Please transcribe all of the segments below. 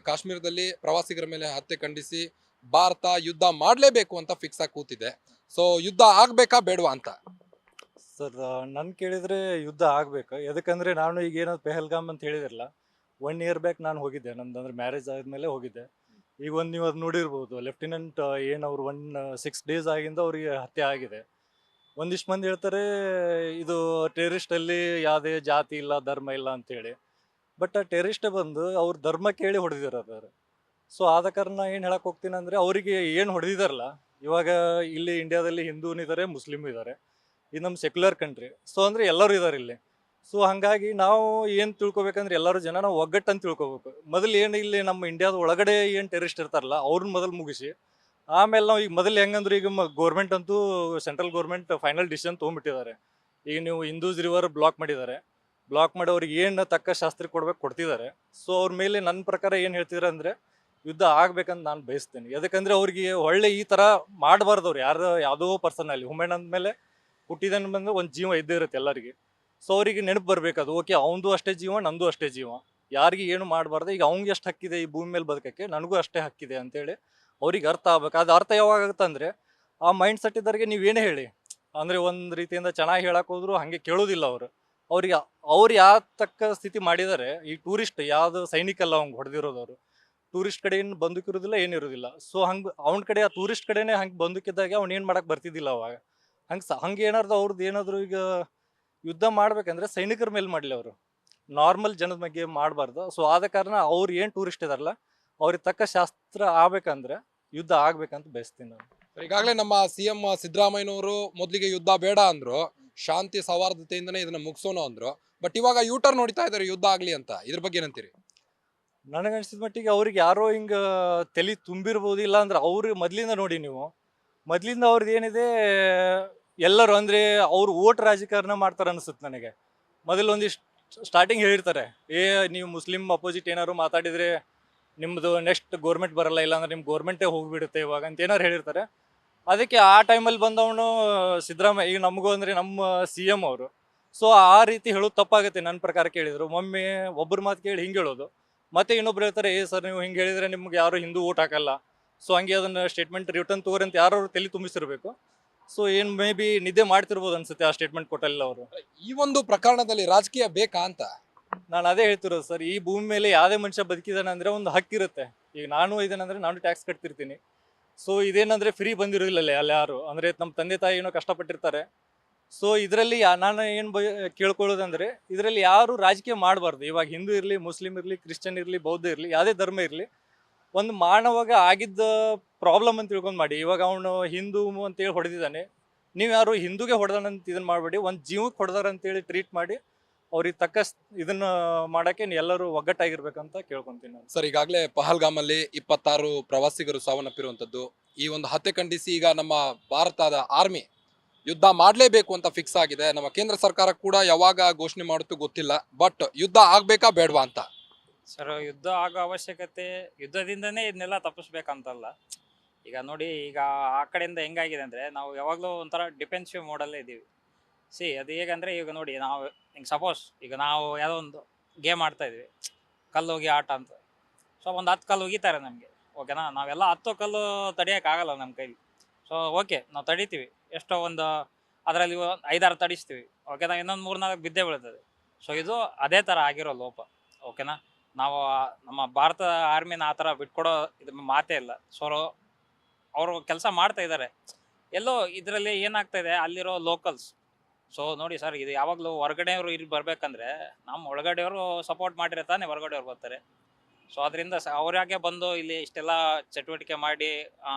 ಕಾಶ್ಮೀರದಲ್ಲಿ ಪ್ರವಾಸಿಗರ ಮೇಲೆ ಹತ್ಯೆ ಖಂಡಿಸಿ ಭಾರತ ಯುದ್ಧ ಮಾಡಲೇಬೇಕು ಅಂತ ಫಿಕ್ಸ್ ಆಗಿ ಕೂತಿದೆ. ಸೊ ಯುದ್ಧ ಆಗ್ಬೇಕಾ ಬೇಡವಾ ಅಂತ? ಸರ್ ನನ್ ಕೇಳಿದ್ರೆ ಯುದ್ಧ ಆಗ್ಬೇಕು. ಎದಕ್ಕಂದ್ರೆ ನಾನು ಈಗ ಏನೋ ಪೆಹಲ್ಗಾಮ್ ಅಂತ ಹೇಳಿದ್ರಲ್ಲ, 1 ಇಯರ್ ಬ್ಯಾಕ್ ನಾನು ಹೋಗಿದ್ದೆ. ನಂದು ಮ್ಯಾರೇಜ್ ಆದ್ಮೇಲೆ ಹೋಗಿದ್ದೆ. ಈಗ ನೀವು ಅದು ನೋಡಿರ್ಬೋದು, ಲೆಫ್ಟಿನೆಂಟ್ ಏನು ಅವ್ರು 6 ಡೇಸ್ ಆಗಿಂದ ಅವ್ರಿಗೆ ಹತ್ಯೆ ಆಗಿದೆ. ಒಂದಿಷ್ಟು ಮಂದಿ ಹೇಳ್ತಾರೆ ಇದು ಟೆರರಿಸ್ಟ್ ಅಲ್ಲಿ ಯಾವುದೇ ಜಾತಿ ಇಲ್ಲ, ಧರ್ಮ ಇಲ್ಲ ಅಂತೇಳಿ. ಬಟ್ ಆ ಟೆರರಿಸ್ಟ್ ಬಂದು ಅವ್ರ ಧರ್ಮ ಕೇಳಿ ಹೊಡೆದಿರೋದು. ಸೊ ಆದ ಕಾರಣ ಏನು ಹೇಳಕ್ ಹೋಗ್ತೀನಿ ಅಂದ್ರೆ, ಅವರಿಗೆ ಏನು ಹೊಡೆದಿದಾರಲ್ಲ, ಇವಾಗ ಇಲ್ಲಿ ಇಂಡಿಯಾದಲ್ಲಿ ಹಿಂದೂನು ಇದ್ದಾರೆ, ಮುಸ್ಲಿಮ್ ಇದ್ದಾರೆ. ಇದು ನಮ್ಮ ಸೆಕ್ಯುಲರ್ ಕಂಟ್ರಿ. ಸೊ ಅಂದ್ರೆ ಎಲ್ಲರೂ ಇದ್ದಾರೆ ಇಲ್ಲಿ. ಸೊ ಹಂಗಾಗಿ ನಾವು ಏನು ತಿಳ್ಕೊಬೇಕಂದ್ರೆ, ಎಲ್ಲರೂ ಜನ ನಾವು ಒಗ್ಗಟ್ಟಂತ ತಿಳ್ಕೊಬೇಕು. ಮೊದಲು ಏನು ಇಲ್ಲಿ ನಮ್ಮ ಇಂಡಿಯಾದ ಒಳಗಡೆ ಏನು ಟೆರರಿಸ್ಟ್ ಇರ್ತಾರಲ್ಲ, ಅವ್ರನ್ನ ಮೊದಲು ಮುಗಿಸಿ ಆಮೇಲೆ ನಾವು ಈಗ ಮೊದಲು ಹೆಂಗಂದ್ರೆ, ಈಗ ಗೌರ್ಮೆಂಟ್ ಅಂತೂ ಸೆಂಟ್ರಲ್ ಗೌರ್ಮೆಂಟ್ ಫೈನಲ್ ಡಿಸಿಷನ್ ತೊಗೊಂಡ್ಬಿಟ್ಟಿದ್ದಾರೆ. ಈಗ ನೀವು ಹಿಂದೂಸ್ ರಿವರ್ ಬ್ಲಾಕ್ ಮಾಡಿದ್ದಾರೆ. ಬ್ಲಾಕ್ ಮಾಡಿ ಅವ್ರಿಗೆ ಏನು ತಕ್ಕ ಶಾಸ್ತ್ರ ಕೊಡ್ಬೇಕು ಕೊಡ್ತಿದ್ದಾರೆ. ಸೊ ಅವ್ರ ಮೇಲೆ ನನ್ನ ಪ್ರಕಾರ ಏನು ಹೇಳ್ತಿದ್ದಾರೆ ಅಂದ್ರೆ, ಯುದ್ಧ ಆಗ್ಬೇಕಂತ ನಾನು ಬಯಸ್ತೇನೆ. ಯಾಕಂದ್ರೆ ಅವ್ರಿಗೆ ಒಳ್ಳೆ ಈ ತರ ಮಾಡಬಾರ್ದು. ಅವ್ರು ಯಾರು ಯಾವುದೋ ಪರ್ಸನ್ ಅಲ್ಲಿ ಹುಮೆನ್ ಅಂದಮೇಲೆ ಹುಟ್ಟಿದನ್ ಬಂದು ಒಂದು ಜೀವ ಇದ್ದೇ ಇರುತ್ತೆ ಎಲ್ಲರಿಗೆ. ಸೊ ಅವರಿಗೆ ನೆನಪು ಬರ್ಬೇಕದು, ಓಕೆ ಅವಂದು ಅಷ್ಟೇ ಜೀವ, ನಂದು ಅಷ್ಟೇ ಜೀವ, ಯಾರಿಗೆ ಏನು ಮಾಡಬಾರ್ದು. ಈಗ ಅವ್ನಿಗೆ ಎಷ್ಟು ಹಕ್ಕಿದೆ ಈ ಭೂಮಿ ಮೇಲೆ ಬದುಕಕ್ಕೆ, ನನಗೂ ಅಷ್ಟೇ ಹಕ್ಕಿದೆ ಅಂತೇಳಿ ಅವ್ರಿಗೆ ಅರ್ಥ ಆಗ್ಬೇಕು. ಅದು ಅರ್ಥ ಯಾವಾಗ ಆಗುತ್ತೆ ಅಂದ್ರೆ, ಆ ಮೈಂಡ್ ಸೆಟ್ ಇದ್ದವರಿಗೆ ನೀವೇನೇ ಹೇಳಿ, ಅಂದ್ರೆ ಒಂದ್ ರೀತಿಯಿಂದ ಚೆನ್ನಾಗಿ ಹೇಳಕ್ ಹೋದ್ರು ಹಂಗೆ ಕೇಳೋದಿಲ್ಲ ಅವರು. ಅವ್ರಿಗೆ ಅವ್ರು ಯಾವ ತಕ್ಕ ಸ್ಥಿತಿ ಮಾಡಿದ್ದಾರೆ. ಈ ಟೂರಿಸ್ಟ್ ಯಾವ್ದು ಸೈನಿಕಲ್ಲ ಅವ್ಗೆ ಹೊಡೆದಿರೋದು. ಅವರು ಟೂರಿಸ್ಟ್ ಕಡೆ ಏನು ಬಂದೂಕಿರೋದಿಲ್ಲ, ಏನಿರೋದಿಲ್ಲ. ಸೊ ಹಂಗೆ ಅವನ ಕಡೆ ಆ ಟೂರಿಸ್ಟ್ ಕಡೆನೇ ಹಂಗೆ ಬಂದೂಕಿದ್ದಾಗ ಅವ್ನು ಏನು ಮಾಡಕ್ ಬರ್ತಿದ್ದಿಲ್ಲ ಅವಾಗ. ಹಂಗೆ ಏನಾದ್ರು ಅವ್ರದ್ದು ಏನಾದ್ರು ಈಗ ಯುದ್ಧ ಮಾಡ್ಬೇಕಂದ್ರೆ ಸೈನಿಕರ ಮೇಲೆ ಮಾಡ್ಲಿ ಅವರು, ನಾರ್ಮಲ್ ಜನದ ಬಗ್ಗೆ ಮಾಡಬಾರ್ದು. ಸೊ ಆದ ಕಾರಣ ಅವ್ರು ಏನು ಟೂರಿಸ್ಟ್ ಇದಾರಲ್ಲ, ಅವ್ರಿಗೆ ತಕ್ಕ ಶಾಸ್ತ್ರ ಆಗ್ಬೇಕಂದ್ರೆ ಯುದ್ಧ ಆಗ್ಬೇಕಂತ ಬಯಸ್ತೀನಿ ನಾನು. ಈಗಾಗಲೇ ನಮ್ಮ CM ಸಿದ್ದರಾಮಯ್ಯನವರು ಮೊದಲಿಗೆ ಯುದ್ಧ ಬೇಡ ಅಂದ್ರು, ಶಾಂತಿ ಸೌಹಾರ್ದತೆಯಿಂದನೇ ಇದನ್ನ ಮುಗಿಸೋಣ ಅಂದ್ರು. ಬಟ್ ಇವಾಗ ಯೂಟರ್ ನೋಡ್ತಾ ಇದಾರೆ ಯುದ್ಧ ಆಗ್ಲಿ ಅಂತ. ಇದ್ರ ಬಗ್ಗೆ ಏನಂತೀರಿ? ನನಗನ್ಸಿದ ಮಟ್ಟಿಗೆ ಅವ್ರಿಗೆ ಯಾರೋ ಹಿಂಗ ತಲೆ ತುಂಬಿರ್ಬೋದು. ಇಲ್ಲ ಅಂದ್ರೆ ಅವ್ರಿಗೆ ಮೊದ್ಲಿಂದ ನೋಡಿ ನೀವು, ಮೊದ್ಲಿಂದ ಅವ್ರದ್ದು ಏನಿದೆ, ಎಲ್ಲರೂ ಅಂದ್ರೆ ಅವ್ರು ಓಟ್ ರಾಜಕಾರಣ ಮಾಡ್ತಾರೆ ಅನ್ಸುತ್ತೆ ನನಗೆ. ಮೊದಲು ಒಂದಿಷ್ಟು ಸ್ಟಾರ್ಟಿಂಗ್ ಹೇಳಿರ್ತಾರೆ, ನೀವು ಮುಸ್ಲಿಂ ಅಪೋಸಿಟ್ ಏನಾದ್ರು ಮಾತಾಡಿದ್ರೆ ನಿಮ್ದು ನೆಕ್ಸ್ಟ್ ಗೋರ್ಮೆಂಟ್ ಬರಲ್ಲ, ಇಲ್ಲಾಂದ್ರೆ ನಿಮ್ ಗೋರ್ಮೆಂಟೇ ಹೋಗ್ಬಿಡುತ್ತೆ ಇವಾಗ ಅಂತ ಏನಾರು ಹೇಳಿರ್ತಾರೆ. ಅದಕ್ಕೆ ಆ ಟೈಮಲ್ಲಿ ಬಂದವನು ಸಿದ್ದರಾಮಯ್ಯ, ಈಗ ನಮಗೂ ಅಂದ್ರೆ ನಮ್ಮ CM ಅವರು. ಸೊ ಆ ರೀತಿ ಹೇಳೋದು ತಪ್ಪಾಗುತ್ತೆ ನನ್ನ ಪ್ರಕಾರ. ಕೇಳಿದ್ರು ಒಮ್ಮೆ ಒಬ್ಬರ ಮಾತು ಕೇಳಿ ಹಿಂಗೆ ಹೇಳೋದು, ಮತ್ತೆ ಇನ್ನೊಬ್ರು ಹೇಳ್ತಾರೆ, ಸರ್ ನೀವು ಹಿಂಗೆ ಹೇಳಿದ್ರೆ ನಿಮ್ಗೆ ಯಾರು ಹಿಂದೂ ಓಟ್ ಹಾಕಲ್ಲ. ಸೊ ಹಂಗೆ ಅದನ್ನ ಸ್ಟೇಟ್ಮೆಂಟ್ ರಿಟರ್ನ್ ತಗೋರಿ ಅಂತ ಯಾರು ತಲೆ ತುಂಬಿಸಿರ್ಬೇಕು. ಸೊ ಏನ್ ಮೇ ಬಿ ನಿದ್ದೆ ಮಾಡ್ತಿರ್ಬೋದು ಅನ್ಸುತ್ತೆ ಆ ಸ್ಟೇಟ್ಮೆಂಟ್ ಕೊಟ್ಟಲ್ಲ ಅವರು. ಈ ಒಂದು ಪ್ರಕರಣದಲ್ಲಿ ರಾಜಕೀಯ ಬೇಕಾ ಅಂತ? ನಾನು ಅದೇ ಹೇಳ್ತಿರೋದು ಸರ್, ಈ ಭೂಮಿ ಮೇಲೆ ಯಾವುದೇ ಮನುಷ್ಯ ಬದುಕಿದಾನೆ ಅಂದ್ರೆ ಒಂದು ಹಕ್ಕಿರುತ್ತೆ. ಈಗ ನಾನು ಇದೇನಂದ್ರೆ ನಾನು ಟ್ಯಾಕ್ಸ್ ಕಟ್ತಿರ್ತೀನಿ. ಸೊ ಇದೇನಂದ್ರೆ ಫ್ರೀ ಬಂದಿರೋದಿಲ್ಲ ಅಲ್ಲಿ ಯಾರು, ಅಂದ್ರೆ ನಮ್ಮ ತಂದೆ ತಾಯಿ ಏನೋ ಕಷ್ಟಪಟ್ಟಿರ್ತಾರೆ. ಸೊ ಇದರಲ್ಲಿ ನಾನು ಏನು ಕೇಳ್ಕೊಳ್ಳೋದಂದ್ರೆ, ಇದರಲ್ಲಿ ಯಾರು ರಾಜಕೀಯ ಮಾಡಬಾರ್ದು. ಇವಾಗ ಹಿಂದೂ ಇರಲಿ, ಮುಸ್ಲಿಂ ಇರಲಿ, ಕ್ರಿಶ್ಚಿಯನ್ ಇರಲಿ, ಬೌದ್ಧ ಇರಲಿ, ಯಾವುದೇ ಧರ್ಮ ಇರಲಿ, ಒಂದು ಮಾನವಾಗ ಆಗಿದ್ದ ಪ್ರಾಬ್ಲಮ್ ಅಂತ ತಿಳ್ಕೊಂಡು ಮಾಡಿ. ಇವಾಗ ಅವನು ಹಿಂದೂ ಅಂತೇಳಿ ಹೊಡೆದಿದ್ದಾನೆ, ನೀವು ಯಾರು ಹಿಂದೂಗೆ ಹೊಡೆದಾನಂತ ಇದನ್ನ ಮಾಡಬೇಡಿ, ಒಂದು ಜೀವಕ್ಕೆ ಹೊಡೆದಾರ ಅಂತೇಳಿ ಟ್ರೀಟ್ ಮಾಡಿ ಅವ್ರಿಗೆ ತಕ್ಕ ಇದನ್ನ ಮಾಡಕ್ಕೆ ಎಲ್ಲರೂ ಒಗ್ಗಟ್ಟಾಗಿರ್ಬೇಕಂತ ಕೇಳ್ಕೊಂತೀನಿ ನಾನು. ಸರ್, ಈಗಾಗಲೇ ಪಹಲ್ಗಾಮಲ್ಲಿ 26 ಪ್ರವಾಸಿಗರು ಸಾವನ್ನಪ್ಪಿರುವಂತದ್ದು. ಈ ಒಂದು ಹತ್ಯೆ ಖಂಡಿಸಿ ಈಗ ನಮ್ಮ ಭಾರತದ ಆರ್ಮಿ ಯುದ್ಧ ಮಾಡಲೇಬೇಕು ಅಂತ ಫಿಕ್ಸ್ ಆಗಿದೆ. ನಮ್ಮ ಕೇಂದ್ರ ಸರ್ಕಾರ ಕೂಡ ಯಾವಾಗ ಘೋಷಣೆ ಮಾಡುತ್ತೋ ಗೊತ್ತಿಲ್ಲ. ಬಟ್ ಯುದ್ಧ ಆಗ್ಬೇಕಾ ಬೇಡವಾ ಅಂತ? ಸರ್, ಯುದ್ಧ ಆಗೋ ಅವಶ್ಯಕತೆ, ಯುದ್ಧದಿಂದನೇ ಇದನ್ನೆಲ್ಲ ತಪ್ಪಿಸ್ಬೇಕಂತಲ್ಲ. ಈಗ ನೋಡಿ, ಈಗ ಆ ಕಡೆಯಿಂದ ಹೆಂಗಾಗಿದೆ ಅಂದರೆ, ನಾವು ಯಾವಾಗಲೂ ಒಂಥರ ಡಿಫೆನ್ಸಿವ್ ಮೋಡಲ್ಲೇ ಇದ್ದೀವಿ. ಅದು ಹೇಗಂದರೆ, ಈಗ ನೋಡಿ, ನಾವು ಹಿಂಗೆ ಸಪೋಸ್ ಈಗ ನಾವು ಯಾವುದೋ ಒಂದು ಗೇಮ್ ಆಡ್ತಾ ಇದ್ವಿ, ಕಲ್ಲು ಹೋಗಿ ಆಟ ಅಂತ. ಸೊ ಒಂದು 10 ಕಲ್ಲು ಹೋಗಿತಾರೆ ನಮಗೆ, ಓಕೆನಾ. ನಾವೆಲ್ಲ 10 ಕಲ್ಲು ತಡಿಯೋಕ್ಕಾಗಲ್ಲ ನಮ್ಮ ಕೈಲಿ. ಸೊ ಓಕೆ, ನಾವು ತಡಿತೀವಿ, ಎಷ್ಟೋ ಒಂದು ಅದರಲ್ಲಿ 5-6 ತಡಿಸ್ತೀವಿ, ಓಕೆನಾ. ಇನ್ನೊಂದು 3-4 ಬಿದ್ದೇ ಬೀಳ್ತದೆ. ಸೊ ಇದು ಅದೇ ಥರ ಆಗಿರೋ ಲೋಪ, ಓಕೆನಾ. ನಾವು ನಮ್ಮ ಭಾರತ ಆರ್ಮಿನ ಆ ಥರ ಬಿಟ್ಕೊಡೋ ಇದು ಮಾತೇ ಇಲ್ಲ. ಸೊ ಅವರು ಕೆಲಸ ಮಾಡ್ತಾ ಇದ್ದಾರೆ. ಎಲ್ಲೋ ಇದರಲ್ಲಿ ಏನಾಗ್ತಾ ಇದೆ, ಅಲ್ಲಿರೋ ಲೋಕಲ್ಸ್. ಸೊ ನೋಡಿ ಸರ್, ಇದು ಯಾವಾಗಲೂ ಹೊರಗಡೆಯವರು ಇಲ್ಲಿ ಬರಬೇಕಂದ್ರೆ ನಮ್ಮ ಒಳಗಡೆಯವರು ಸಪೋರ್ಟ್ ಮಾಡಿದ್ರೆ ತಾನೇ ಹೊರಗಡೆಯವ್ರು ಬರ್ತಾರೆ. ಸೊ ಅದರಿಂದ ಅವ್ರಾಗೆ ಬಂದು ಇಲ್ಲಿ ಇಷ್ಟೆಲ್ಲ ಚಟುವಟಿಕೆ ಮಾಡಿ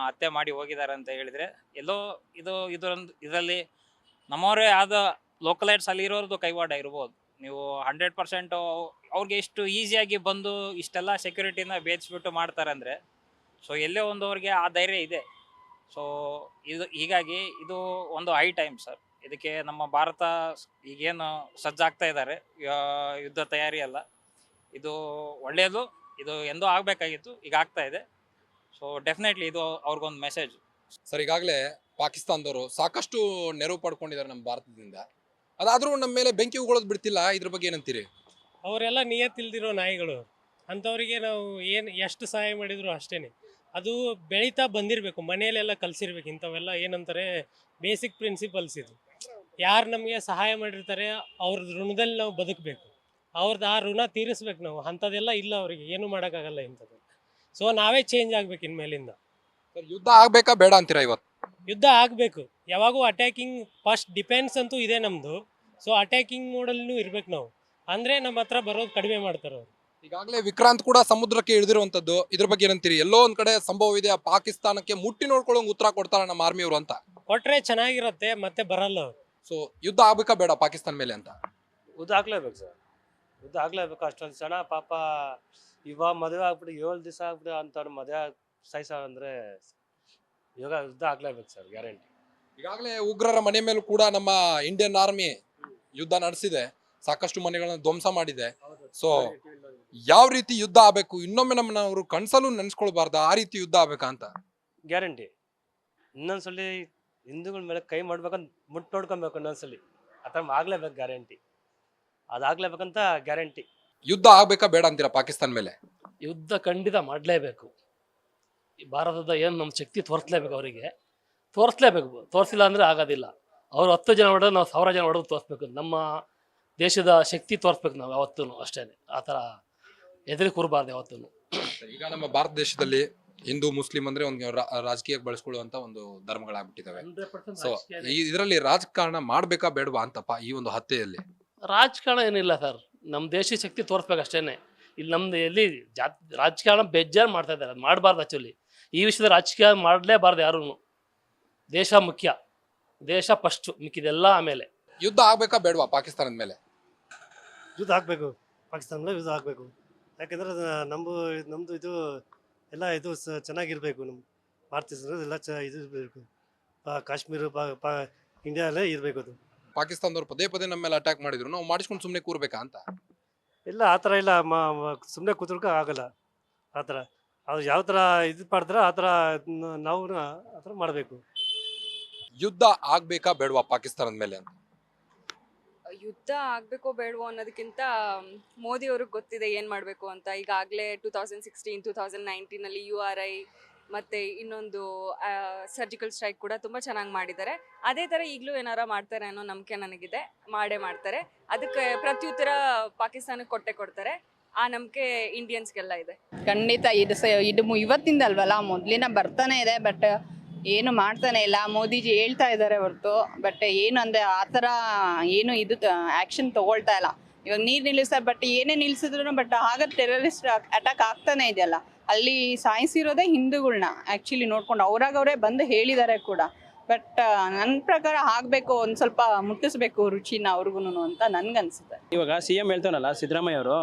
ಹತ್ಯೆ ಮಾಡಿ ಹೋಗಿದ್ದಾರೆ ಅಂತ ಹೇಳಿದರೆ, ಎಲ್ಲೋ ಇದರಲ್ಲಿ ನಮ್ಮವರೇ ಆದ ಲೋಕಲೈಟ್ಸ್ ಅಲ್ಲಿ ಇರೋರ್ದು ಕೈವಾಡ ಇರ್ಬೋದು. ನೀವು 100% ಅವ್ರಿಗೆ ಇಷ್ಟು ಈಸಿಯಾಗಿ ಬಂದು ಇಷ್ಟೆಲ್ಲ ಸೆಕ್ಯೂರಿಟಿನ ಬೇಯಿಸ್ಬಿಟ್ಟು ಮಾಡ್ತಾರೆ ಅಂದರೆ, ಸೊ ಎಲ್ಲೇ ಒಂದು ಅವ್ರಿಗೆ ಆ ಧೈರ್ಯ ಇದೆ. ಸೊ ಹೀಗಾಗಿ ಇದು ಒಂದು ಹೈ ಟೈಮ್ ಸರ್. ಇದಕ್ಕೆ ನಮ್ಮ ಭಾರತ ಈಗೇನು ಸಜ್ಜಾಗ್ತಾ ಇದ್ದಾರೆ, ಯುದ್ಧ ತಯಾರಿ ಎಲ್ಲ, ಇದು ಒಳ್ಳೆಯದು. ಇದು ಎಂದೂ ಆಗಬೇಕಾಗಿತ್ತು, ಈಗ ಆಗ್ತಾ ಇದೆ. ಸೊ ಡೆಫಿನೆಟ್ಲಿ ಇದು ಅವ್ರಿಗೊಂದು ಮೆಸೇಜ್. ಸರ್, ಈಗಾಗಲೇ ಪಾಕಿಸ್ತಾನದವರು ಸಾಕಷ್ಟು ನೆರವು ಪಡ್ಕೊಂಡಿದ್ದಾರೆ ನಮ್ಮ ಭಾರತದಿಂದ. ಅದಾದ್ರೂ ನಮ್ಮ ಮೇಲೆ ಬೆಂಕಿ ಉಗುಳೋದು ಬಿಡ್ತಿಲ್ಲ. ಇದ್ರ ಬಗ್ಗೆ ಏನಂತೀರಿ? ಅವರೆಲ್ಲ ನಿಯತ್ತಿಲ್ದಿರೋ ನಾಯಿಗಳು. ಅಂಥವ್ರಿಗೆ ನಾವು ಏನು ಎಷ್ಟು ಸಹಾಯ ಮಾಡಿದ್ರು ಅಷ್ಟೇ. ಅದು ಬೆಳೀತಾ ಬಂದಿರಬೇಕು, ಮನೆಯಲ್ಲೆಲ್ಲ ಕಲಿಸಿರ್ಬೇಕು ಇಂಥವೆಲ್ಲ ಏನಂತಾರೆ ಬೇಸಿಕ್ ಪ್ರಿನ್ಸಿಪಲ್ಸ್ ಇದು. ಯಾರು ನಮಗೆ ಸಹಾಯ ಮಾಡಿರ್ತಾರೆ ಅವ್ರದ್ದು ಋಣದಲ್ಲಿ ನಾವು ಬದುಕಬೇಕು, ಅವ್ರದ್ದು ಆ ಋಣ ತೀರಿಸ್ಬೇಕು ನಾವು. ಅಂಥದ್ದೆಲ್ಲ ಇಲ್ಲ, ಅವರಿಗೆ ಏನು ಮಾಡೋಕ್ಕಾಗಲ್ಲ ಇಂಥದ್ದು. ಸೊ ನಾವೇ ಚೇಂಜ್ ಆಗ್ಬೇಕು ಇನ್ಮೇಲಿಂದ. ಸರ್, ಯುದ್ಧ ಆಗ್ಬೇಕಾ ಬೇಡ ಅಂತೀರಾ ಇವತ್ತು? ಯುದ್ಧ ಆಗಬೇಕು. ಯಾವಾಗೂ ಅಟ್ಯಾಕಿಂಗ್ ಫಸ್ಟ್ ಡಿಫೆನ್ಸ್ ಅಂತೂ ಇದೆ ನಮ್ಮದು. ಸೊ ಅಟ್ಯಾಕಿಂಗ್ ಮೋಡಲ್ಲೂ ಇರ್ಬೇಕು ನಾವು, ಅಂದರೆ ನಮ್ಮ ಹತ್ರ ಬರೋದು ಕಡಿಮೆ ಮಾಡ್ತಾರೆ ಅವರು. ಈಗಾಗಲೇ ವಿಕ್ರಾಂತ್ ಕೂಡ ಸಮುದ್ರಕ್ಕೆ ಇಳಿದಿರುವಂತದ್ದು, ಇದ್ರ ಬಗ್ಗೆ ಏನಂತೀರಿ? ಎಲ್ಲೋ ಒಂದ್ ಕಡೆ ಸಂಭವ ಇದೆ, ಪಾಕಿಸ್ತಾನಕ್ಕೆ ಮುಟ್ಟಿ ನೋಡ್ಕೊಳ್ಳೋಂಗ್ ಉತ್ತರ ಕೊಡ್ತಾರೆ ನಮ್ಮ ಆರ್ಮಿಯವರು ಅಂತ. ಕೊಟ್ಟರೆ ಚೆನ್ನಾಗಿರುತ್ತೆ, ಮತ್ತೆ ಬರಲ್ಲ ಅವರು. ಸೊ ಯುದ್ಧ ಆಗ್ಬೇಕಾ ಬೇಡ ಪಾಕಿಸ್ತಾನ ಮೇಲೆ ಅಂತ? ಯುದ್ಧ ಆಗ್ಲೇಬೇಕು ಸರ್, ಯುದ್ಧ ಆಗ್ಲೇಬೇಕು. ಅಷ್ಟೊಂದು ಜನ ಪಾಪ ಇವಾಗ ಮದುವೆ ಆಗ್ಬಿಟ್ಟು 7 ದಿವಸ ಆಗ್ಬಿಟ್ಟು ಅಂಥವ್ರು ಮದುವೆ ಸಾಯಿಸ ಅಂದರೆ ಇವಾಗ ಯುದ್ಧ ಆಗ್ಲೇಬೇಕು ಸರ್, ಗ್ಯಾರಂಟಿ. ಈಗಾಗಲೇ ಉಗ್ರರ ಮನೆ ಮೇಲೂ ಕೂಡ ನಮ್ಮ ಇಂಡಿಯನ್ ಆರ್ಮಿ ಯುದ್ಧ ನಡೆಸಿದೆ, ಸಾಕಷ್ಟು ಮನೆಗಳನ್ನ ಧ್ವಂಸ ಮಾಡಿದೆ. ಸೊ ಯಾವ ರೀತಿ ಯುದ್ಧ ಆಗ್ಬೇಕು? ಇನ್ನೊಮ್ಮೆ ನಮ್ಮನ್ನವರು ಕನ್ಸಲ್ಲೂ ನೆನ್ಸ್ಕೊಳ್ಬಾರ್ದು, ಆ ರೀತಿ ಯುದ್ಧ ಆಗ್ಬೇಕಾ ಅಂತ? ಗ್ಯಾರಂಟಿ. ಇನ್ನೊಂದ್ಸಲಿ ಹಿಂದೂಗಳ ಮೇಲೆ ಕೈ ಮಾಡ್ಬೇಕಂತ ಮುಟ್ಟು ನೋಡ್ಕೊಬೇಕು ಇನ್ನೊಂದ್ಸಲಿ, ಆ ಥರ ಆಗ್ಲೇಬೇಕು ಗ್ಯಾರಂಟಿ. ಅದಾಗ್ಲೇಬೇಕಂತ ಗ್ಯಾರಂಟಿ. ಯುದ್ಧ ಆಗ್ಬೇಕಾ ಬೇಡ ಅಂತೀರಾ ಪಾಕಿಸ್ತಾನ ಮೇಲೆ? ಯುದ್ಧ ಖಂಡಿತ ಮಾಡಲೇಬೇಕು. ಈ ಭಾರತದ ಏನು ನಮ್ಮ ಶಕ್ತಿ ತೋರಿಸ್ಲೇಬೇಕು, ಅವರಿಗೆ ತೋರಿಸ್ಲೇಬೇಕು. ತೋರಿಸಿಲ್ಲ ಅಂದರೆ ಆಗೋದಿಲ್ಲ. ಅವರು 10 ಜನ ಹೊಡೆದ್ರೆ ನಾವು 1000 ಜನ ಹೊಡೆದು ತೋರಿಸ್ಬೇಕು. ನಮ್ಮ ದೇಶದ ಶಕ್ತಿ ತೋರಿಸ್ಬೇಕು ನಾವು ಯಾವತ್ತೂ ಅಷ್ಟೇ. ಆ ಥರ ಎದುರು ಕೂರಬಾರ್ದು ಯಾವತ್ತೂ. ಈಗ ನಮ್ಮ ಭಾರತ ದೇಶದಲ್ಲಿ ಹಿಂದೂ ಮುಸ್ಲಿಂ ಅಂದ್ರೆ ಒಂದು ರಾಜಕೀಯಕ್ಕೆ ಬಳಸ್ಕೊಳ್ಳುವಂತ ಒಂದು ಧರ್ಮಗಳಾಗ್ಬಿಟ್ಟಿದಾವೆ. ಸೊ ಇದರಲ್ಲಿ ರಾಜಕಾರಣ ಮಾಡ್ಬೇಕಾ ಬೇಡವಾ ಅಂತಪ್ಪ ಈ ಒಂದು ಹತ್ಯೆಯಲ್ಲಿ? ರಾಜಕಾರಣ ಏನಿಲ್ಲ ಸರ್, ನಮ್ಮ ದೇಶದ ಶಕ್ತಿ ತೋರಿಸ್ಬೇಕು ಅಷ್ಟೇ. ಇಲ್ಲಿ ನಮ್ದು ಎಲ್ಲಿ ರಾಜಕಾರಣ ಬೇಜಾರು ಮಾಡ್ತಾ ಇದ್ದಾರೆ, ಅದು ಮಾಡಬಾರ್ದು. ಆ್ಯಕ್ಚುಲಿ ಈ ವಿಷಯದ ರಾಜಕೀಯ ಮಾಡಲೇಬಾರ್ದು ಯಾರೂ. ದೇಶ ಮುಖ್ಯ, ದೇಶ ಫಸ್ಟು, ಮಿಕ್ಕಿದೆಲ್ಲ ಆಮೇಲೆ. ಯುದ್ಧ ಆಗ್ಬೇಕಾ ಬೇಡವಾ ಪಾಕಿಸ್ತಾನದ ಮೇಲೆ? ಯುದ್ಧ ಆಗಬೇಕು, ಪಾಕಿಸ್ತಾನ ಮೇಲೆ ಯುದ್ಧ ಆಗಬೇಕು. ಯಾಕೆಂದರೆ ನಮ್ಮದು ಇದು ಎಲ್ಲ ಇದು ಚೆನ್ನಾಗಿರಬೇಕು. ನಮ್ಮ ಭಾರತ ಎಲ್ಲ ಇದು ಇರಬೇಕು. ಕಾಶ್ಮೀರ ಇಂಡಿಯಾ ಎಲ್ಲ ಇರಬೇಕು. ಅದು ಪಾಕಿಸ್ತಾನದವ್ರು ಪದೇ ಪದೇ ನಮ್ಮ ಮೇಲೆ ಅಟ್ಯಾಕ್ ಮಾಡಿದ್ರು, ನಾವು ಮಾಡಿಸ್ಕೊಂಡು ಸುಮ್ಮನೆ ಕೂರ್ಬೇಕಾ ಅಂತ? ಇಲ್ಲ, ಆ ಥರ ಇಲ್ಲ. ಸುಮ್ಮನೆ ಕೂತ್ಕೊಳಕ್ಕೆ ಆಗಲ್ಲ ಆ ಥರ. ಅದು ಯಾವ ಥರ ಇದು ಮಾಡ್ತಾರೆ ಆ ಥರ ನಾವು ಆ ಥರ ಮಾಡಬೇಕು. ಯುದ್ಧ ಆಗ್ಬೇಕಾ ಬೇಡವಾ ಪಾಕಿಸ್ತಾನದ ಮೇಲೆ ಅಂತ? ಯುದ್ಧ ಆಗಬೇಕೋ ಬೇಡವೋ ಅನ್ನೋದಕ್ಕಿಂತ ಮೋದಿ ಅವ್ರಿಗೆ ಗೊತ್ತಿದೆ ಏನು ಮಾಡಬೇಕು ಅಂತ. ಈಗಾಗಲೇ 2016, 2019 URI ಮತ್ತು ಇನ್ನೊಂದು ಸರ್ಜಿಕಲ್ ಸ್ಟ್ರೈಕ್ ಕೂಡ ತುಂಬ ಚೆನ್ನಾಗಿ ಮಾಡಿದ್ದಾರೆ. ಅದೇ ಥರ ಈಗಲೂ ಏನಾರ ಮಾಡ್ತಾರೆ ಅನ್ನೋ ನಂಬಿಕೆ ನನಗಿದೆ. ಮಾಡೇ ಮಾಡ್ತಾರೆ. ಅದಕ್ಕೆ ಪ್ರತ್ಯುತ್ತರ ಪಾಕಿಸ್ತಾನಕ್ಕೆ ಕೊಡ್ತಾರೆ. ಆ ನಂಬಿಕೆ ಇಂಡಿಯನ್ಸ್ಗೆಲ್ಲ ಇದೆ. ಖಂಡಿತ ಇದು ಇವತ್ತಿಂದ ಅಲ್ವಲ್ಲ, ಮೊದಲಿನ ಬರ್ತಾನೆ ಇದೆ. ಬಟ್ ಏನು ಮಾಡ್ತಾನೆ ಇಲ್ಲ. ಮೋದಿಜಿ ಹೇಳ್ತಾ ಇದ್ದಾರೆ ಹೊರತು ಬಟ್ ಏನು ಅಂದರೆ ಆ ಥರ ಏನು ಇದು ಆ್ಯಕ್ಷನ್ ತೊಗೊಳ್ತಾ ಇಲ್ಲ. ಇವಾಗ ನೀರು ನಿಲ್ಲಿಸ್ತಾರೆ, ಬಟ್ ಏನೇ ನಿಲ್ಲಿಸಿದ್ರು ಬಟ್ ಆಗ ಟೆರರಿಸ್ಟ್ ಅಟ್ಯಾಕ್ ಆಗ್ತಾನೆ ಇದೆಯಲ್ಲ. ಅಲ್ಲಿ ಸಾಯಿಸಿರೋದೇ ಹಿಂದೂಗಳನ್ನ ಆ್ಯಕ್ಚುಲಿ ನೋಡ್ಕೊಂಡು ಅವರೇ ಬಂದು ಹೇಳಿದ್ದಾರೆ ಕೂಡ. ಬಟ್ ನನ್ನ ಪ್ರಕಾರ ಆಗಬೇಕು, ಒಂದು ಸ್ವಲ್ಪ ಮುಟ್ಟಿಸ್ಬೇಕು ರುಚಿನ ಅವ್ರಿಗೂ ಅಂತ ನನ್ಗನ್ಸುತ್ತೆ. ಇವಾಗ CM ಹೇಳ್ತಾನಲ್ಲ ಸಿದ್ದರಾಮಯ್ಯ ಅವರು,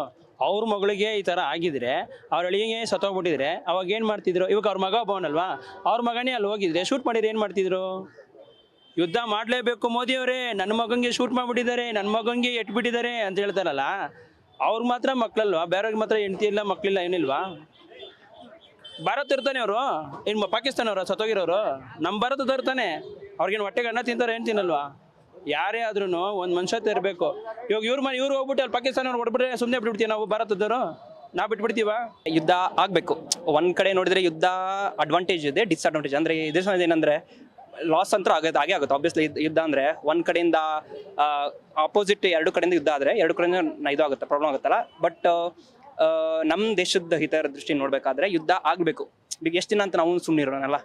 ಅವ್ರ ಮಗಳಿಗೆ ಈ ಥರ ಆಗಿದ್ರೆ, ಅವ್ರ ಅಳಿಗೆ ಸತ್ತೋಗ್ಬಿಟ್ಟಿದ್ರೆ ಅವಾಗ ಏನು ಮಾಡ್ತಿದ್ರು? ಇವಾಗ ಅವ್ರ ಮಗ ಒಬ್ಬವನಲ್ವಾ, ಅವ್ರ ಮಗನೇ ಅಲ್ಲಿ ಹೋಗಿದ್ರೆ ಶೂಟ್ ಮಾಡಿದ್ರೆ ಏನು ಮಾಡ್ತಿದ್ರು? ಯುದ್ಧ ಮಾಡಲೇಬೇಕು ಮೋದಿಯವರೇ, ನನ್ನ ಮಗನಿಗೆ ಶೂಟ್ ಮಾಡಿಬಿಟ್ಟಿದ್ದಾರೆ, ನನ್ನ ಮಗನಿಗೆ ಎಟ್ಬಿಟ್ಟಿದ್ದಾರೆ ಅಂತ ಹೇಳ್ತಾರಲ್ಲ, ಅವ್ರಿಗೆ ಮಾತ್ರ ಮಕ್ಕಳಲ್ವಾ? ಬೇರೆಯವ್ರಿಗೆ ಮಾತ್ರ ಹೆಂಡತಿ ಇಲ್ಲ, ಮಕ್ಕಳಿಲ್ಲ, ಏನಿಲ್ವಾ? ಭಾರತ ಇರ್ತಾನೆ ಅವರು, ಇನ್ನು ಪಾಕಿಸ್ತಾನ ಅವರು ಸತ್ತೋಗಿರೋರು ನಮ್ಮ ಭಾರತದ ಇರ್ತಾನೆ. ಅವ್ರಿಗೇನು ಹೊಟ್ಟೆಗೆ ಅನ್ನ ತಿಂತಾರೆ, ಏನು ತಿನ್ನಲ್ವಾ? ಯಾರೇ ಆದ್ರೂ ಒಂದು ಮನುಷ್ಯತೆ ಇರಬೇಕು. ಇವಾಗ ಇವ್ರು ಹೋಗ್ಬಿಟ್ಟು ಅಲ್ಲಿ ಪಾಕಿಸ್ತಾನ ಹೊಡ್ಬಿಟ್ರೆ ಸುಮ್ಮನೆ ಬಿಟ್ಬಿಡ್ತೀವಿ ನಾವು ಭಾರತದವರು? ನಾವು ಬಿಟ್ಬಿಡ್ತೀವ? ಯುದ್ಧ ಆಗಬೇಕು. ಒಂದು ಕಡೆ ನೋಡಿದ್ರೆ ಯುದ್ಧ ಅಡ್ವಾಂಟೇಜ್ ಇದೆ, ಡಿಸ್ಅಡ್ವಾಂಟೇಜ್. ಅಂದರೆ ಇದ್ರ ಸಮಯ ಏನಂದರೆ ಲಾಸ್ ಅಂತೂ ಹಾಗೆ ಆಗುತ್ತೆ ಆಬ್ವಿಯಸ್ಲಿ. ಯುದ್ಧ ಅಂದರೆ ಒಂದು ಕಡೆಯಿಂದ ಆಪೋಸಿಟ್ ಎರಡು ಕಡೆಯಿಂದ ಯುದ್ಧ ಆದರೆ ಎರಡು ಕಡೆಯಿಂದ ಇದು ಆಗುತ್ತೆ, ಪ್ರಾಬ್ಲಮ್ ಆಗುತ್ತಲ್ಲ. ಬಟ್ ನಮ್ಮ ದೇಶದ ಹಿತ ದೃಷ್ಟಿ ನೋಡಬೇಕಾದ್ರೆ ಯುದ್ಧ ಆಗಬೇಕು. ಈಗ ಎಷ್ಟು ದಿನ ಅಂತ ನಾವು ಸುಮ್ಮನೆ ಇರೋಣಲ್ಲ,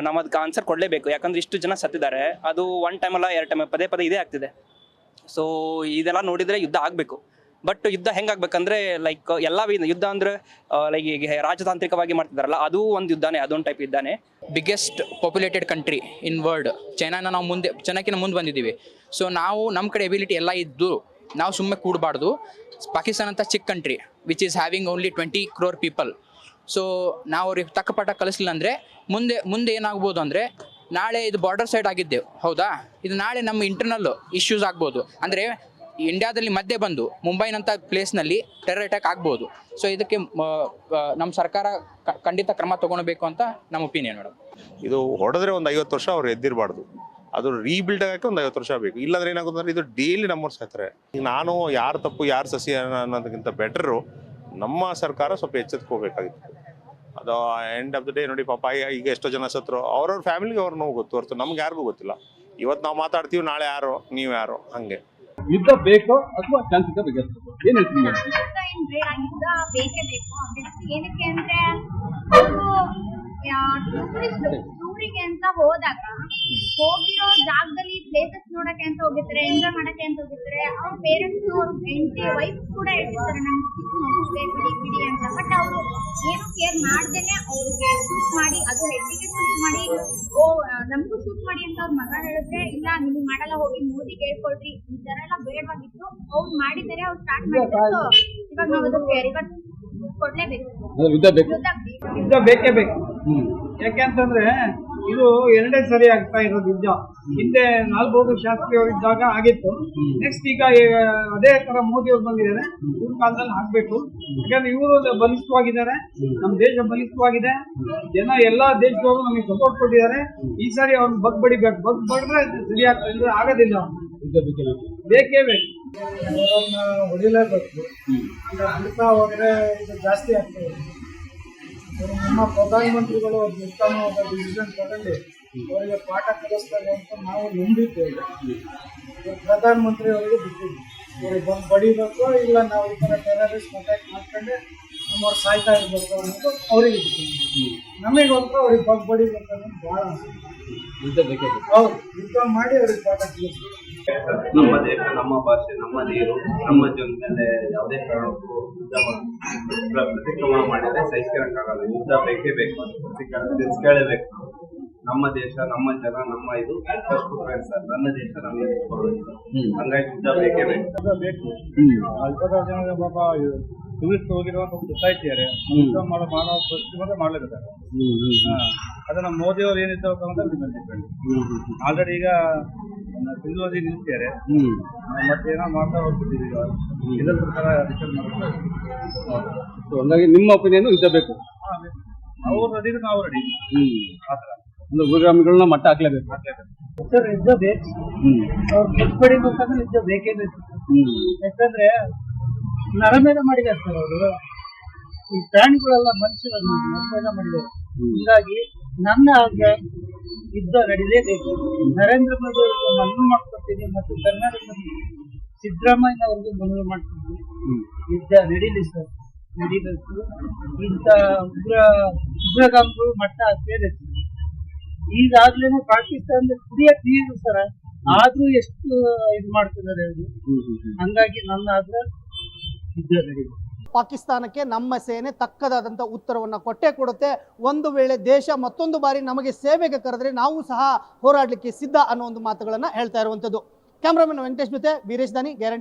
ನಾವು ಅದಕ್ಕೆ ಆನ್ಸರ್ ಕೊಡಲೇಬೇಕು. ಯಾಕಂದ್ರೆ ಇಷ್ಟು ಜನ ಸತ್ತಿದ್ದಾರೆ, ಅದು 1 ಟೈಮ್ ಅಲ್ಲ 2 ಟೈಮ್, ಪದೇ ಇದೇ ಆಗ್ತಿದೆ. ಸೊ ಇದೆಲ್ಲ ನೋಡಿದರೆ ಯುದ್ಧ ಆಗಬೇಕು. ಬಟ್ ಯುದ್ಧ ಹೆಂಗಾಗ್ಬೇಕಂದ್ರೆ ಲೈಕ್ ಎಲ್ಲ ಯುದ್ಧ ಅಂದರೆ ಲೈಕ್ ಈಗ ರಾಜತಾಂತ್ರಿಕವಾಗಿ ಮಾಡ್ತಿದ್ದಾರಲ್ಲ, ಅದು ಒಂದು ಯುದ್ಧನೇ, ಅದೊಂದು ಟೈಪ್ ಯುದ್ಧನೇ. Biggest populated country in world ಚೈನಾನ ನಾವು ಚೈನಾಕಿನ ಮುಂದೆ ಬಂದಿದ್ದೀವಿ. ಸೊ ನಾವು ನಮ್ಮ ಕಡೆ ಎಬಿಲಿಟಿ ಎಲ್ಲ ಇದ್ದು ನಾವು ಸುಮ್ಮನೆ ಕೂಡಬಾರ್ದು. ಪಾಕಿಸ್ತಾನ ಅಂತ ಚಿಕ್ಕ country which is having only 20 crore people. So ನಾವು ಅವ್ರಿಗೆ ತಕ್ಕ ಪಾಠ ಕಲಿಸಲಿಲ್ಲ ಅಂದರೆ ಮುಂದೆ ಏನಾಗ್ಬೋದು ಅಂದರೆ, ನಾಳೆ ಇದು ಬಾರ್ಡರ್ ಸೈಡ್ ಆಗಿದ್ದೇವೆ ಹೌದಾ, ಇದು ನಾಳೆ ನಮ್ಮ ಇಂಟರ್ನಲ್ ಇಶ್ಯೂಸ್ ಆಗ್ಬೋದು. ಅಂದರೆ ಇಂಡಿಯಾದಲ್ಲಿ ಮಧ್ಯೆ ಬಂದು ಮುಂಬೈನಂಥ ಪ್ಲೇಸ್ನಲ್ಲಿ ಟೆರರ್ ಅಟ್ಯಾಕ್ ಆಗ್ಬೋದು. ಸೊ ಇದಕ್ಕೆ ನಮ್ಮ ಸರ್ಕಾರ ಖಂಡಿತ ಕ್ರಮ ತಗೊಳ್ಬೇಕು ಅಂತ ನಮ್ಮ ಒಪಿನಿಯನ್ ಮೇಡಮ್. ಇದು ಹೊಡೆದ್ರೆ ಒಂದು 50 ವರ್ಷ ಅವ್ರು ಎದ್ದಿರಬಾರ್ದು, ಅದು ರೀಬಿಲ್ಡ್ ಆಗಕ್ಕೆ ಒಂದು 50 ವರ್ಷ ಬೇಕು. ಇಲ್ಲಾಂದ್ರೆ ಏನಾಗುತ್ತೆ ಅಂದ್ರೆ ಇದು ಡೈಲಿ ನಮ್ಮವ್ರು ಸಾಯ್ತಾರೆ. ಈಗ ನಾನು ಯಾರು ತಪ್ಪು ಯಾರು ಸಸಿ ಅನ್ನೋದಕ್ಕಿಂತ ಬೆಟರು ನಮ್ಮ ಸರ್ಕಾರ ಸ್ವಲ್ಪ ಎಚ್ಚೆತ್ಕೋಬೇಕಾಗಿತ್ತು. ಅದು ಎಂಡ್ ಆಫ್ ದ ಡೇ ನೋಡಿ ಪಾಪ ಈಗ ಎಷ್ಟೋ ಜನ ಸತ್ರು ಅವ್ರವ್ರ ಫ್ಯಾಮಿಲಿಗೆ ಅವ್ರ ನೋವು ಗೊತ್ತು ಹೊರತು ನಮ್ಗೆ ಯಾರಿಗೂ ಗೊತ್ತಿಲ್ಲ. ಇವತ್ತು ನಾವು ಮಾತಾಡ್ತೀವಿ, ನಾಳೆ ಯಾರೋ ನೀವು ಯಾರೋ ಹಂಗೆ. ಯುದ್ಧ ಬೇಕೋ ಅಥವಾ ಶಾಂತಿಯುತ ಬಗ್ಗೆ ಏನ್ ಹೇಳ್ತೀನಿ? ಯುದ್ಧ ಬೇಕೇ ಬೇಕು. ಏನಕ್ಕೆ ಅಂದ್ರೆ ಟೂರಿಗೆ ಅಂತ ಹೋದಾಗ ಹೋಗಿರೋ ಜಾಗದಲ್ಲಿ ಪ್ಲೇಸಸ್ ನೋಡಕ್ಕೆ ಅಂತ ಹೋಗಿರ್ತಾರೆ, ಎಂಜಾಯ್ ಮಾಡಕ್ಕೆ ಅಂತ ಹೋಗಿರ್ತಾರೆ. ಅವ್ರ ಪೇರೆಂಟ್ಸ್ ಅವ್ರ ಹೆಂಡತಿ ವೈಫ್ ಕೂಡ ಹೇಳ್ತಿರ್ತಾರೆ ನಮ್ಗೆ ಚಿಕ್ಕ ಮಗು ಬಿಡಿ ಅಂತ. ಬಟ್ ಅವರು ಏನು ಕೇರ್ ಮಾಡ್ದೇನೆ ಅವ್ರಿಗೆ ಶೂಟ್ ಮಾಡಿ, ಅದು ಹೆಡ್ಡಿಗೆ ಶೂಟ್ ಮಾಡಿ, ನಮಗೂ ಶೂಟ್ ಮಾಡಿ ಅಂತ ಅವ್ರ ಮಗ ಹೇಳಿದ್ರೆ ಇಲ್ಲ ನಿಮ್ಗೆ ಮಾಡಲ್ಲ, ಹೋಗಿ ಮೋದಿ ಕೇಳ್ಕೊಳ್ರಿ, ಈ ತರ ಎಲ್ಲ ಬೇಡವಾಗಿತ್ತು. ಅವ್ರು ಮಾಡಿದ್ದಾರೆ, ಅವ್ರು ಸ್ಟಾರ್ಟ್ ಮಾಡಿದ್ರು. ಇವಾಗ ನಾವು ಅದಕ್ಕೆ ರಿವರ್ಸ್ ಕೊಡ್ಲೇಬೇಕು. ಯುದ್ಧ ಬೇಕೇ ಬೇಕು. ಯಾಕೆಂತಂದ್ರೆ ಇದು ಎರಡೇ ಸರಿ ಆಗ್ತಾ ಇರೋದು ಯುದ್ಧ. ಹಿಂದೆ ಲಾಲ್ಬಹದ್ದೂರ್ ಶಾಸ್ತ್ರಿ ಅವರು ಇದ್ದಾಗ ಆಗಿತ್ತು. ನೆಕ್ಸ್ಟ್ ಈಗ ಅದೇ ತರ ಮೋದಿ ಅವ್ರು ಬಂದಿದ್ದಾರೆ, ಇವ್ರ ಕಾಲದಲ್ಲಿ ಆಗ್ಬೇಕು. ಯಾಕಂದ್ರೆ ಇವರು ಬಲಿಷ್ಠವಾಗಿದ್ದಾರೆ, ನಮ್ಮ ದೇಶ ಬಲಿಷ್ಠವಾಗಿದೆ. ಜನ ಎಲ್ಲಾ ದೇಶದವರು ನಮಗೆ ಸಪೋರ್ಟ್ ಕೊಟ್ಟಿದ್ದಾರೆ. ಈ ಸಾರಿ ಅವ್ರನ್ನ ಬಗ್ಬಡಿಬೇಕು, ಬಗ್ಬಡ್ರೆ ಸರಿ ಆಗ್ತದೆ, ಅಂದ್ರೆ ಆಗೋದಿಲ್ಲ. ಬೇಕೇ ಬೇಕು, ಅವ್ರನ್ನ ಹೊಡಿಲೇಬೇಕು. ಹುಡುಕ್ತಾ ಹೋದ್ರೆ ಇದು ಜಾಸ್ತಿ ಆಗ್ತದೆ. ನಮ್ಮ ಪ್ರಧಾನಮಂತ್ರಿಗಳು ಉತ್ತಮವಾದ ಡಿಸಿಷನ್ ತಗೊಂಡು ಅವರಿಗೆ ಪಾಠ ಕಲಿಸ್ತಾರೆ ಅಂತ ನಾವು ನಂಬಿದ್ದೇವೆ. ಪ್ರಧಾನಮಂತ್ರಿ ಅವರಿಗೆ ಬಿಟ್ಟಿದ್ವಿ, ಅವ್ರಿಗೆ ಬಂದು ಬಡಿಬೇಕು, ಇಲ್ಲ ನಾವು ಈ ಥರ ಟೆರರಿಸ್ಟ್ ಅಟ್ಯಾಕ್ ಮಾಡ್ಕೊಂಡೆ ನಮ್ಮವ್ರು ಸಾಯ್ತಾ ಇರ್ಬೇಕು ಅನ್ನೋದು ಅವರಿಗೆ ಬಿಟ್ಟಿದ್ವಿ. ನಮಗೆ ಒಂಥರ ಅವ್ರಿಗೆ ಬಂದು ಬಡಿಬೇಕು ಅನ್ನೋದು ಭಾಳ ಹೌದು. ಯುದ್ಧ ಮಾಡಿ ಅವ್ರಿಗೆ ಪಾಠ ಕಲಿಸ್ಬೇಕು. ನಮ್ಮ ದೇಶ, ನಮ್ಮ ಭಾಷೆ, ನಮ್ಮ ನೀರು, ನಮ್ಮ ಜನ ಮೇಲೆ ಯಾವುದೇ ಕಾರಣಕ್ಕೂ ಪ್ರತಿಕ್ರಮಣ ಮಾಡಿದ್ರೆ ಸಹಿಸ್ಕೊಳಕ್ಕಾಗಲ್ಲ. ಯುದ್ಧ ಬೇಕೇ ಬೇಕು, ತಿಳ್ಸ್ಕೊಳ್ಳೇಬೇಕು. ನಮ್ಮ ದೇಶ, ನಮ್ಮ ಜನ, ನಮ್ಮ ಇದು ಫಸ್ಟ್ ಪ್ರಿಫರೆನ್ಸ್ ಸರ್. ನನ್ನ ದೇಶ ನಮಗೆ ಕೊಡಬೇಕು ಸರ್. ಹಂಗಾಗಿ ಯುದ್ಧ ಬೇಕೇ ಬೇಕು. ಅಲ್ಪದ ಜನ ಪಾಪ ಟೂರಿಸ್ಟ್ ಹೋಗಿರುವಾಗ ಗೊತ್ತಾಯ್ತಿದ್ದಾರೆ, ಯುದ್ಧ ಮಾಡೋ ಪರಿಸ್ಥಿತಿ ಬಂದ್ರೆ ಮಾಡ್ಲೇಬೇಕಾದ್ರೆ ಅದನ್ನ ಮೋದಿ ಅವ್ರು ಏನಿದ್ದಾವೆ ಅಂತ ಡಿಪೆಂಡ್. ಆಲ್ರೆಡಿ ಈಗ ಸಿಂಧುವದಿ ನಿಲ್ಸಿದ್ದಾರೆ, ಮತ್ತೇನೋ ಮಾಡ್ತಾ ಹೋಗ್ಬಿಟ್ಟಿದ್ದೀವಿ. ಇದರ ಪ್ರಕಾರ ಡಿಪೆಂಡ್ ಮಾಡ್ತಾರೆ. ಹಂಗಾಗಿ ನಿಮ್ಮ ಒಪಿನಿಯನ್ ಯುದ್ಧ ಬೇಕು. ಅವ್ರು ರೆಡಿ, ನಾವು ರೆಡಿ. ಆ ಥರ ಒಂದು ಉಗ್ರಗಾಮಿಗಳನ್ನ ಮಟ್ಟ ಹಾಕ್ಲೇಬೇಕು. ಸರ್ ಯುದ್ಧ ಬೇಕು. ಅವ್ರು ಗೆದ್ಬಿಡಿಬೇಕಂದ್ರೆ ಯುದ್ಧ ಬೇಕೇ ಬೇಕು. ಯಾಕಂದ್ರೆ ನರಮೇಧ ಮಾಡಿದ್ದಾರೆ ಸರ್ ಅವರು. ಈ ಪ್ರಾಣಿಗಳೆಲ್ಲ ಮನುಷ್ಯರನ್ನು ನರಮೇಧ ಮಾಡಿದ್ದಾರೆ. ಹೀಗಾಗಿ ನನ್ನ ಹಾಗೆ ಯುದ್ಧ ನಡೀಲೇಬೇಕು. ನರೇಂದ್ರ ಮೋದಿ ಅವರಿಗೆ ಮನವಿ ಮಾಡ್ಕೊಡ್ತೀನಿ ಮತ್ತು ಕರ್ನಾಟಕದ ಸಿದ್ದರಾಮಯ್ಯ ಅವರಿಗೆ ಮನವಿ ಮಾಡ್ಕೊಡ್ತೀನಿ, ಯುದ್ಧ ನಡೀಲಿ ಸರ್, ನಡೀಬೇಕು. ಇಂಥ ಉಗ್ರಗಾಮಿಗಳು ಮಟ್ಟ ಹಾಕಲೇಬೇಕು. ಈಗಾಗ್ಲೇನೆ ಪಾಕಿಸ್ತಾನದ ಕುಡಿಯಕ್ ನೀರು ಸರ, ಆದ್ರೂ ಎಷ್ಟು ಇದು ಮಾಡ್ತಿದ್ದಾರೆ ಅವರು. ಹಂಗಾಗಿ ನನ್ನ ಆಗ್ರಹ ಯುದ್ಧ ನಡೀಬೇಕು. ಪಾಕಿಸ್ತಾನಕ್ಕೆ ನಮ್ಮ ಸೇನೆ ತಕ್ಕದಾದಂಥ ಉತ್ತರವನ್ನು ಕೊಟ್ಟೇ ಕೊಡುತ್ತೆ. ಒಂದು ವೇಳೆ ದೇಶ ಮತ್ತೊಂದು ಬಾರಿ ನಮಗೆ ಸೇವೆಗೆ ಕರೆದ್ರೆ ನಾವು ಸಹ ಹೋರಾಡಲಿಕ್ಕೆ ಸಿದ್ಧ ಅನ್ನೋ ಒಂದು ಮಾತುಗಳನ್ನು ಹೇಳ್ತಾ ಇರುವಂಥದ್ದು. ಕ್ಯಾಮ್ರಾಮನ್ ವೆಂಕಟೇಶ್ ಜೊತೆ ವೀರೇಶ್ ದಾನಿ, ಗ್ಯಾರಂಟಿ.